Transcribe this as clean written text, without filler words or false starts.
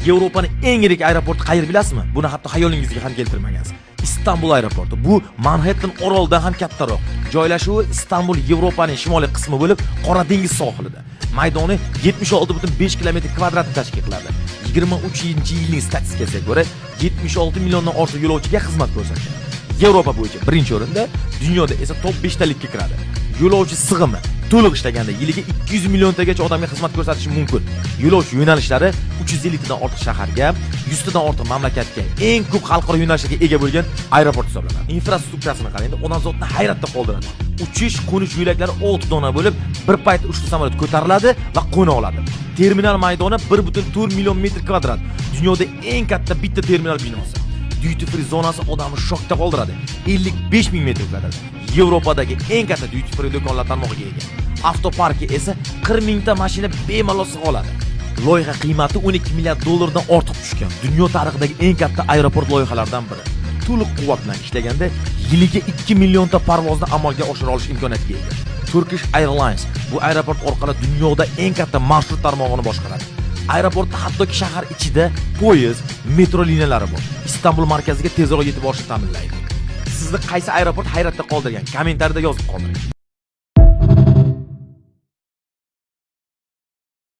Yevropaning eng yirik aeroporti qayer bilasizmi? Buni hatto xayolingizga ham keltirmagansiz. Istanbul aeroporti. Bu Manhattan orolidan ham kattaroq. Joylashuvi Istanbul Yevropaning shimoliy qismi bo'lib, Qora dengiz sohilida. Maydoni 76,5 km² tashkil qiladi. 23-yilning statistikasiga ko'ra 76 milliondan ortiq yo'lovchiga xizmat ko'rsatgan. Yevropa bo'yicha birinchi o'rinda, dunyoda esa top 5 talikka kiradi. Yo'lovchi sig'imi to'liq ishlaganda yiliga 200 milliontagacha odamga xizmat ko'rsatishi mumkin. Yo'lovchi yo'nalishlari 350 tadan ortiq shaharga, 100 tadan ortiq mamlakatga, eng ko'p xalqaro yo'nalishlarga ega bo'lgan aeroport hisoblanadi. Infrastrukturasini qarang, odamzodni hayratda qoldiradi. Uchish, qo'nish yo'laklari 6 dona bo'lib, bir payt uchta samolyot ko'tariladi va qo'na oladi. Terminal maydoni 1,4 million metr kvadrat. Dunyoda eng katta bitta terminal binosi. Duty free zonasi odamni shokda qoldiradi. 55 ming metr kvadrat. Yevropadagi eng katta duty free do'konlar tarmog'iga ega. Avtoparki esa 40 mingta mashina bemalol sig'a oladi. Loyiha qiymati 12 milliard dollardan ortiq tushgan. Dunyo tarixidagi eng katta aeroport loyihalaridan biri. To'liq quvvat bilan ishlaganda yiliga 2 millionta parvozni amalga oshira olish imkoniyatiga ega. Turkish Airlines bu aeroport orqali dunyoda eng katta marshrut tarmog'ini boshqaradi. Aeroportda hattoki shahar ichida poyezd, metro liniyalari bor. Istanbul markaziga tezroq yetib borishni ta'minlaydi. Sizni qaysi aeroport hayratda qoldirgan? Kommentariyada yozib qoldiring.